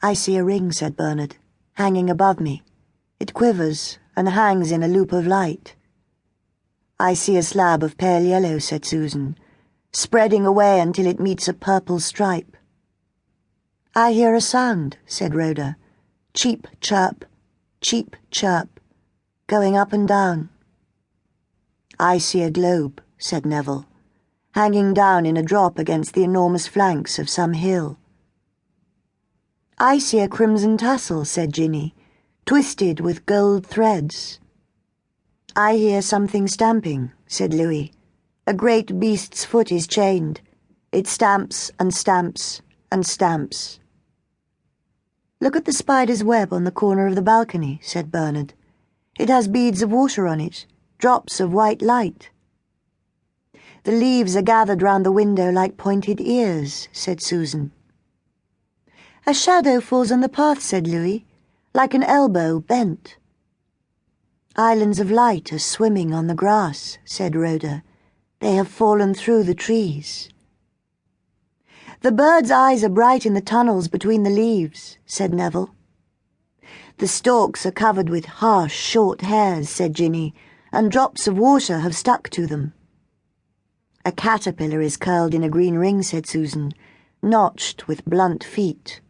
I see a ring, said Bernard, hanging above me. It quivers and hangs in a loop of light. I see a slab of pale yellow, said Susan, spreading away until it meets a purple stripe. I hear a sound, said Rhoda. Cheap chirp, going up and down. I see a globe, said Neville, hanging down in a drop against the enormous flanks of some hill. I see a crimson tassel, said Ginny, twisted with gold threads. I hear something stamping, said Louis. A great beast's foot is chained. It stamps and stamps and stamps. Look at the spider's web on the corner of the balcony, said Bernard. It has beads of water on it, drops of white light. The leaves are gathered round the window like pointed ears, said Susan. A shadow falls on the path, said Louis, like an elbow bent. Islands of light are swimming on the grass, said Rhoda. They have fallen through the trees. The birds' eyes are bright in the tunnels between the leaves, said Neville. The stalks are covered with harsh, short hairs, said Ginny, and drops of water have stuck to them. A caterpillar is curled in a green ring, said Susan, notched with blunt feet.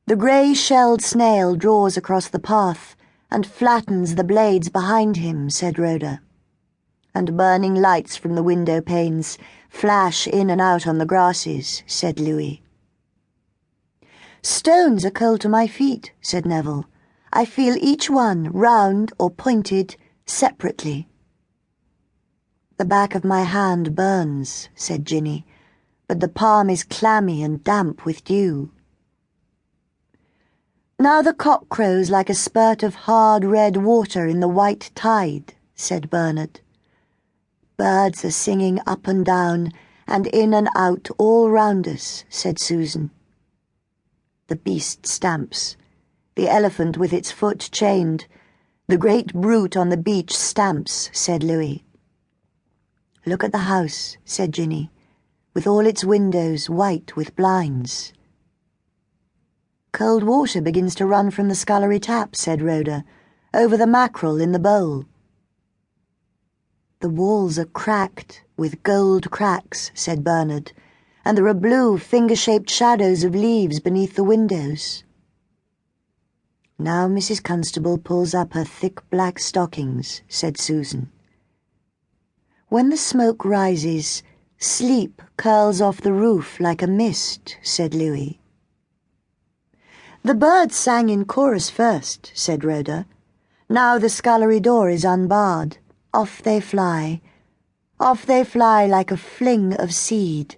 The grey-shelled snail draws across the path and flattens the blades behind him, said Rhoda. And burning lights from the window panes flash in and out on the grasses, said Louis. Stones are cold to my feet, said Neville. I feel each one, round or pointed, separately. The back of my hand burns, said Ginny, but the palm is clammy and damp with dew. Now the cock crows like a spurt of hard red water in the white tide, said Bernard. Birds are singing up and down and in and out all round us, said Susan. The beast stamps, the elephant with its foot chained, the great brute on the beach stamps, said Louis. Look at the house, said Ginny, with all its windows white with blinds. Cold water begins to run from the scullery tap, said Rhoda, over the mackerel in the bowl. The walls are cracked with gold cracks, said Bernard, and there are blue, finger-shaped shadows of leaves beneath the windows. Now Mrs. Constable pulls up her thick black stockings, said Susan. When the smoke rises, sleep curls off the roof like a mist, said Louis. The birds sang in chorus first, said Rhoda. Now the scullery door is unbarred. Off they fly like a fling of seed.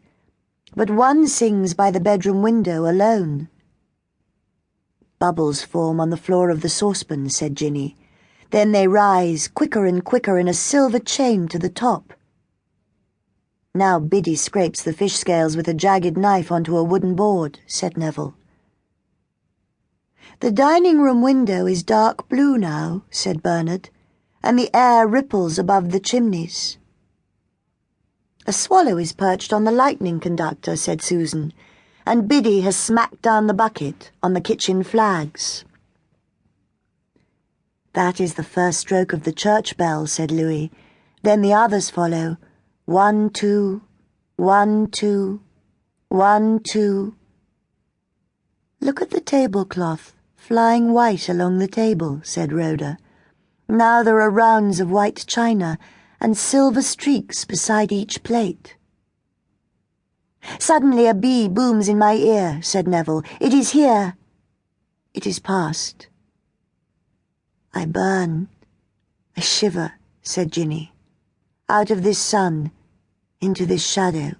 But one sings by the bedroom window alone. Bubbles form on the floor of the saucepan, said Ginny. Then they rise, quicker and quicker, in a silver chain to the top. Now Biddy scrapes the fish scales with a jagged knife onto a wooden board, said Neville. The dining-room window is dark blue now, said Bernard, and the air ripples above the chimneys. A swallow is perched on the lightning conductor, said Susan, and Biddy has smacked down the bucket on the kitchen flags. That is the first stroke of the church bell, said Louis. Then the others follow. 1, 2, 1, 2, 1, 2. Look at the tablecloth, flying white along the table, said Rhoda. Now there are rounds of white china and silver streaks beside each plate. Suddenly a bee booms in my ear, said Neville. It is here. It is past. I burn. I shiver, said Ginny. Out of this sun, into this shadow.